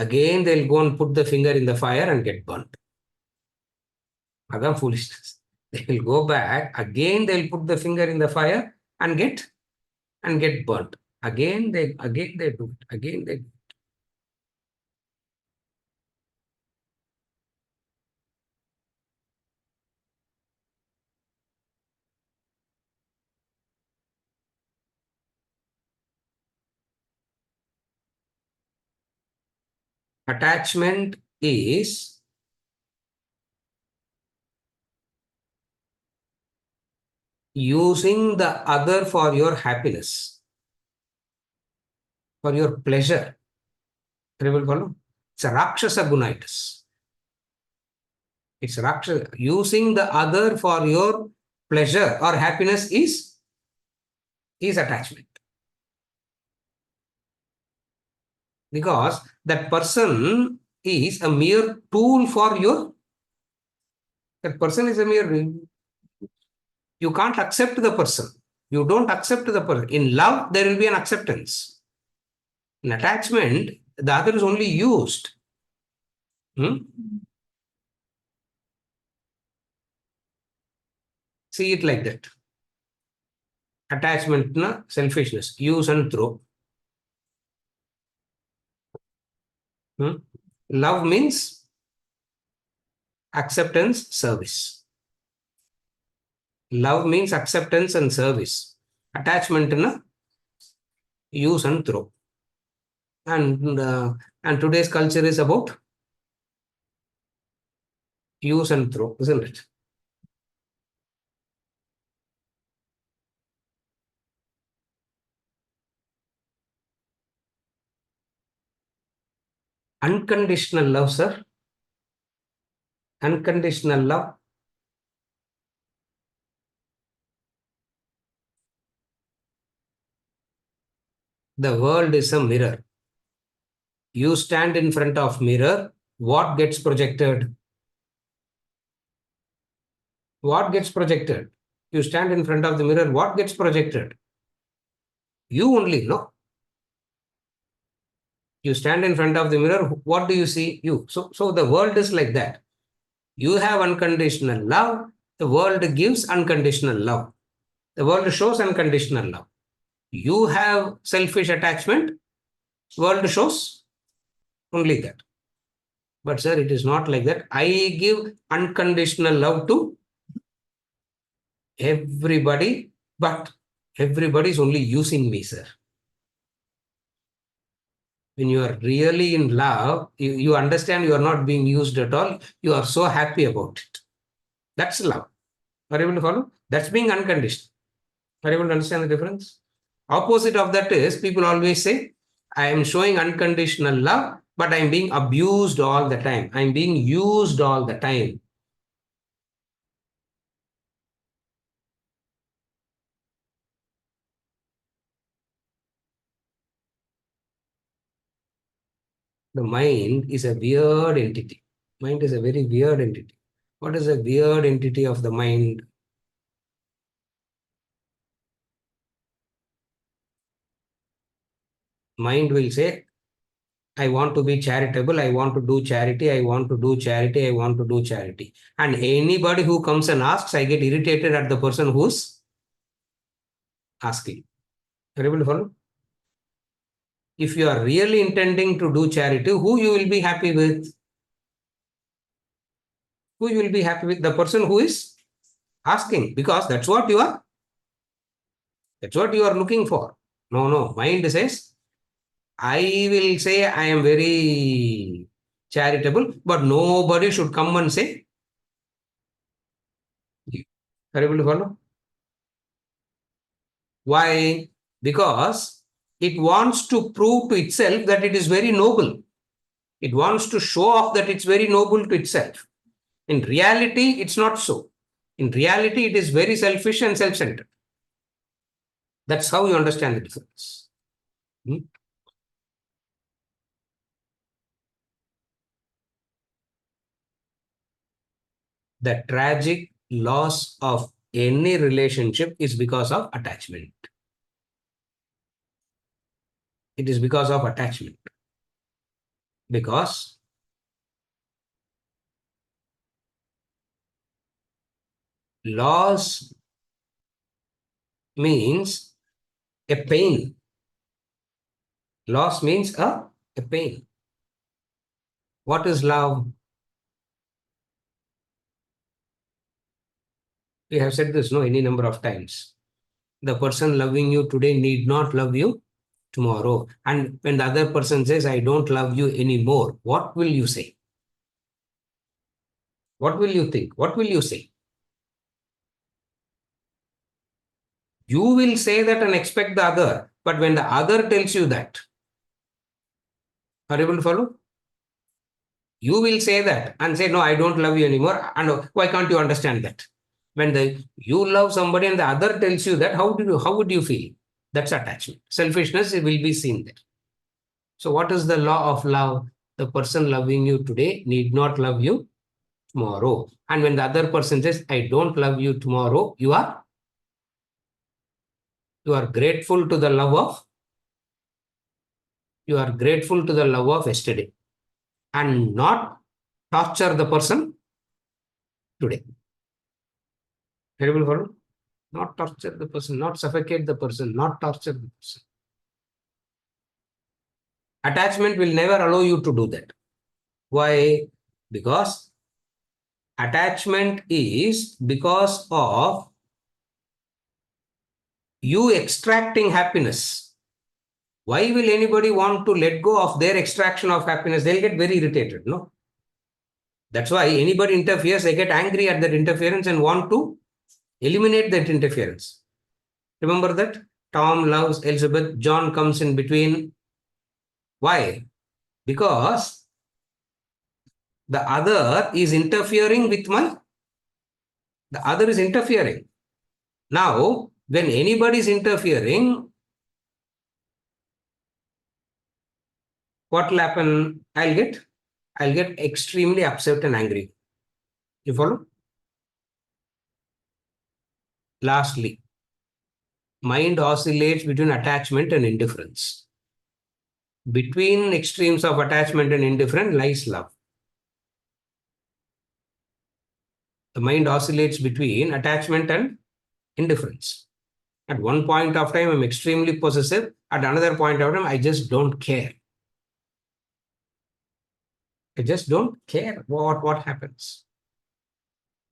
Again, they'll go and put the finger in the fire and get burnt. That's foolishness. They will go back. Again, they'll put the finger in the fire and get burnt. Again they do it. Again they do it. Attachment is using the other for your happiness, for your pleasure. It's a Rakshasa guna. It's Rakshasa. Using the other for your pleasure or happiness is attachment. Because that person is a mere tool for your. That person is a mere. You can't accept the person. You don't accept the person. In love, there will be an acceptance. In attachment, the other is only used. See it like that. Attachment, selfishness, use and throw. Love means acceptance, service. Love means acceptance and service. Attachment, use and throw. And today's culture is about use and throw, isn't it? Unconditional love, sir. Unconditional love. The world is a mirror. You stand in front of mirror. What gets projected? What gets projected? You stand in front of the mirror. What gets projected? You only know. You stand in front of the mirror. What do you see? You. So the world is like that. You have unconditional love. The world gives unconditional love. The world shows unconditional love. You have selfish attachment. World shows only that. But sir, it is not like that. I give unconditional love to everybody, but everybody is only using me, sir. When you are really in love, you understand you are not being used at all. You are so happy about it. That's love. Are you able to follow? That's being unconditional. Are you able to understand the difference? Opposite of that is people always say, I am showing unconditional love, but I'm being abused all the time. I'm being used all the time. The mind is a weird entity. Mind is a very weird entity. What is a weird entity of the mind? Mind will say, I want to be charitable, I want to do charity, I want to do charity, I want to do charity. And anybody who comes and asks, I get irritated at the person who's asking. Are you able to follow? If you are really intending to do charity, who you will be happy with? Who you will be happy with? The person who is asking, because that's what you are That's what you are looking for. No. Mind says, I will say I am very charitable, but nobody should come and say, are you able to follow? Why? Because it wants to prove to itself that it is very noble. It wants to show off that it's very noble to itself. In reality, it's not so. In reality, it is very selfish and self-centered. That's how you understand the difference. Hmm? The tragic loss of any relationship is because of attachment. It is because of attachment. Because loss means a pain. Loss means a pain. What is love? We have said this any number of times. The person loving you today need not love you tomorrow. And when the other person says, I don't love you anymore, what will you say? What will you think? What will you say? You will say that and expect the other. But when the other tells you that, are you able to follow? You will say that and say, no, I don't love you anymore. And why can't you understand that? When you love somebody and the other tells you that, how would you feel? That's attachment. Selfishness will be seen there. So what is the law of love? The person loving you today need not love you tomorrow. And when the other person says, I don't love you tomorrow, you are grateful to the love of, yesterday and not torture the person today. Terrible for not torture the person, not suffocate the person, not torture the person. Attachment will never allow you to do that. Why? Because attachment is because of you extracting happiness. Why will anybody want to let go of their extraction of happiness? They'll get very irritated, no? That's why anybody interferes, they get angry at that interference and want to eliminate that interference. Remember that? Tom loves Elizabeth, John comes in between. Why? Because the other is interfering with the other is interfering. Now, when anybody is interfering, what will happen? I'll get extremely upset and angry. You follow? Lastly, mind oscillates between attachment and indifference. Between extremes of attachment and indifference lies love. The mind oscillates between attachment and indifference. At one point of time, I'm extremely possessive. At another point of time, I just don't care. I just don't care what happens.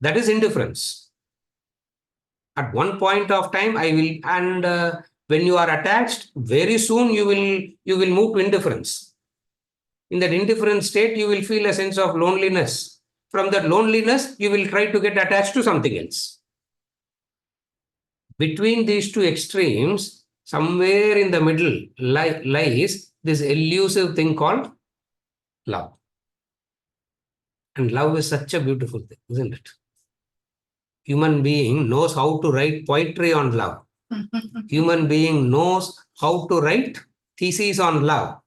That is indifference. At one point of time, I will, and when you are attached, very soon you will move to indifference. In that indifferent state, you will feel a sense of loneliness. From that loneliness, you will try to get attached to something else. Between these two extremes, somewhere in the middle lies this elusive thing called love. And love is such a beautiful thing, isn't it? Human being knows how to write poetry on love. Human being knows how to write theses on love.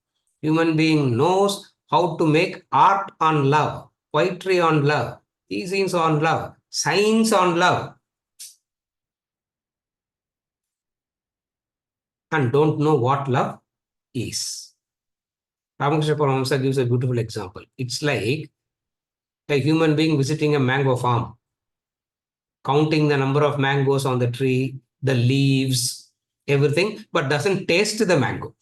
Human being knows how to make art on love, poetry on love, theses on love, science on love, and don't know what love is. Ramakrishna Paramahamsa gives a beautiful example. It's like a human being visiting a mango farm, counting the number of mangoes on the tree, the leaves, everything, but doesn't taste the mango.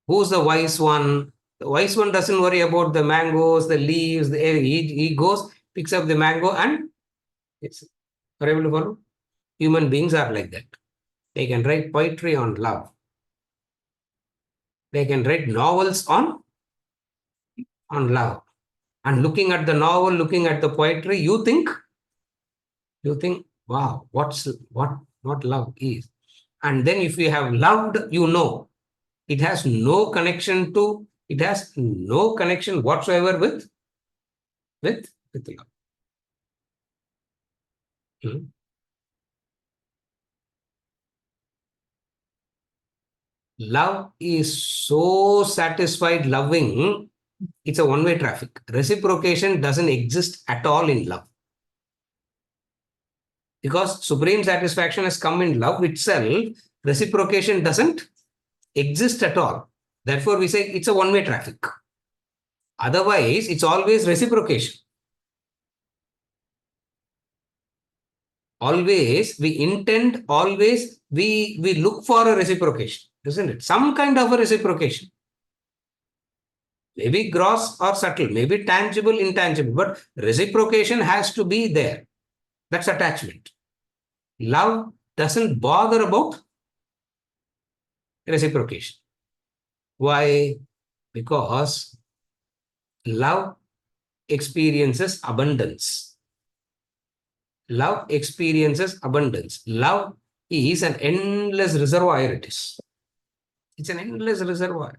Who's the wise one? The wise one doesn't worry about the mangoes, the leaves, he goes, picks up the mango and it's able to follow. Human beings are like that. They can write poetry on love. They can write novels on love. And looking at the novel, looking at the poetry, you think, wow, what love is. And then if you have loved, it has no connection whatsoever with love. Hmm. Love is so satisfied loving, it's a one-way traffic. Reciprocation doesn't exist at all in love. Because supreme satisfaction has come in love itself, reciprocation doesn't exist at all. Therefore, we say it's a one-way traffic. Otherwise, it's always reciprocation. Always, we look for a reciprocation, isn't it? Some kind of a reciprocation. Maybe gross or subtle, maybe tangible, intangible, but reciprocation has to be there. That's attachment. Love doesn't bother about reciprocation. Why? Because love experiences abundance. Love experiences abundance. Love is an endless reservoir. It is. It's an endless reservoir.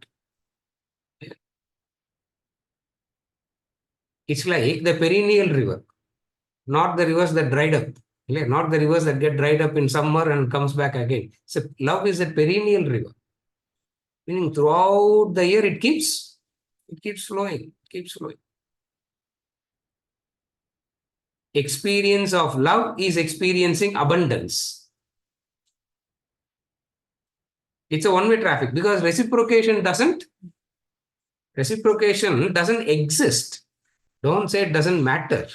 It's like the perennial river, not the rivers that dried up. Not the rivers that get dried up in summer and comes back again. So love is a perennial river. Meaning throughout the year it keeps flowing, Experience of love is experiencing abundance. It's a one-way traffic because reciprocation doesn't exist. Don't say it doesn't matter.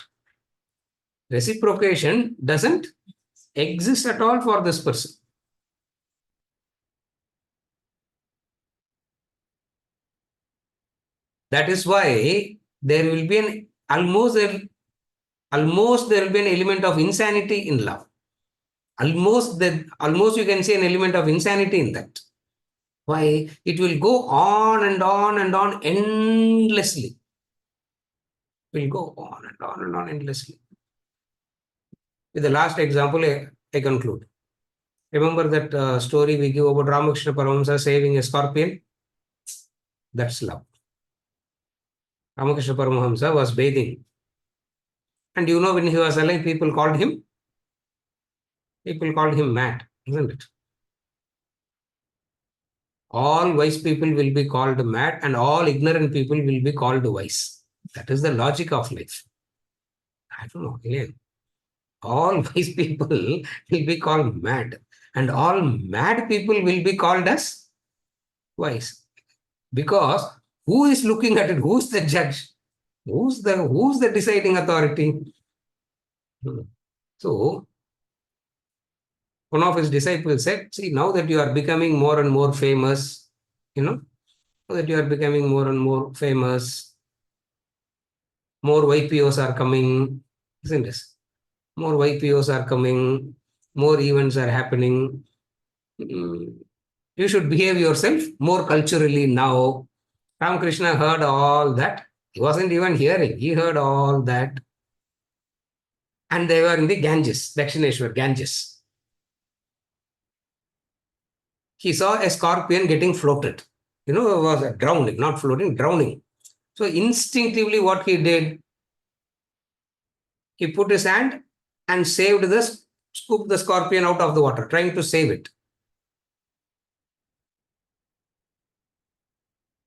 Reciprocation doesn't exist at all for this person. That is why there will be almost there will be an element of insanity in love. Almost you can say an element of insanity in that. Why? It will go on and on and on endlessly. It will go on and on and on endlessly. With the last example, I conclude. Remember that story we give about Ramakrishna Paramahamsa saving a scorpion? That's love. Ramakrishna Paramahamsa was bathing. And when he was alive, people called him mad, isn't it? All wise people will be called mad and all ignorant people will be called wise. That is the logic of life. I don't know. Again, all wise people will be called mad and all mad people will be called as wise. Because who is looking at it? Who's the judge? Who's the deciding authority? So, one of his disciples said, see, now that you are becoming more and more famous, now that you are becoming more and more famous, more YPOs are coming, isn't it? More YPOs are coming, more events are happening. You should behave yourself more culturally now. Ramakrishna heard all that. He wasn't even hearing. He heard all that. And they were in the Ganges, Dakshineshwar, Ganges. He saw a scorpion getting floated. It was drowning, not floating, drowning. So instinctively what he did, he put his hand and scooped the scorpion out of the water, trying to save it.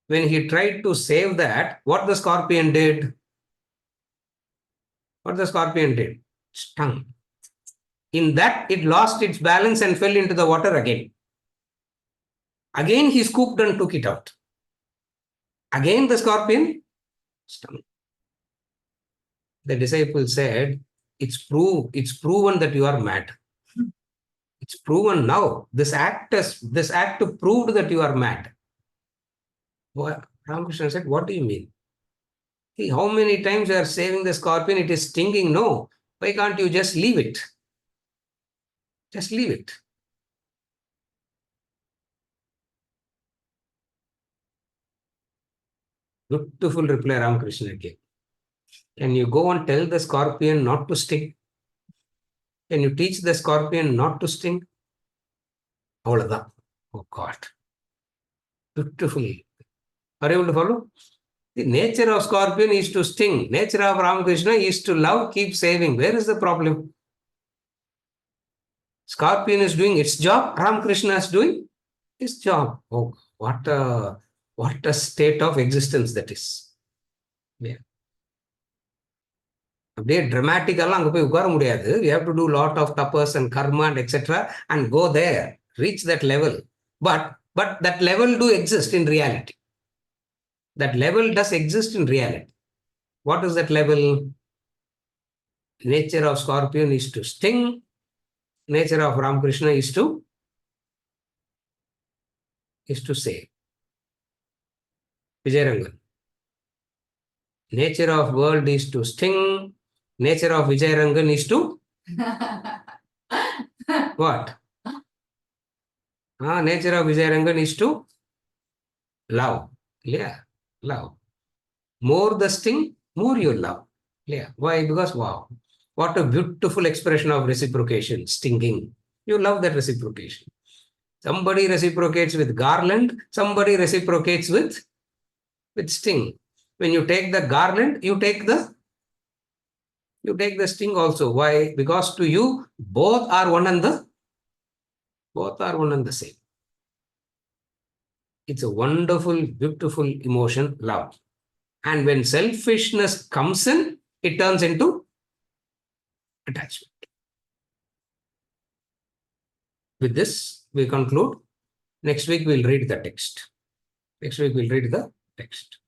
When he tried to save that, what the scorpion did? Stung. In that, it lost its balance and fell into the water again. Again, he scooped and took it out. Again, the scorpion stung. The disciple said, it's proven that you are mad. It's proven now. This act proved that you are mad. Ramakrishna said, what do you mean? See, how many times you are saving the scorpion, it is stinging? No. Why can't you just leave it? Just leave it. Beautiful reply Ramakrishna gave. Can you go and tell the scorpion not to sting? Can you teach the scorpion not to sting? அவ்வளவுதான். Oh God. Beautifully. Are you able to follow? The nature of scorpion is to sting. Nature of Ramakrishna is to love, keep saving. Where is the problem? Scorpion is doing its job. Ramakrishna is doing his job. Oh, what a state of existence that is. Yeah. அப்படியே dramatically அங்க போய் உட்கார முடியாது. We have to do lot of tapas and karma and etc. and go there, reach that level. But that level do exist in reality. That level does exist in reality. What is that level? Nature of scorpion is to sting. Nature of Ramakrishna is to save. Vijayarangan. Nature of world is to sting. Nature of Vijayarangan is to what? Nature of Vijayarangan is to love. Yeah, love. More the sting, more you love. Yeah. Why? Because wow, what a beautiful expression of reciprocation, stinging. You love that reciprocation. Somebody reciprocates with garland, somebody reciprocates with sting. When you take the garland, you take the sting also. Why? Because to you, both are one and the same. It's a wonderful, beautiful emotion, love. And when selfishness comes in, it turns into attachment. With this, we conclude. Next week, we'll read the text.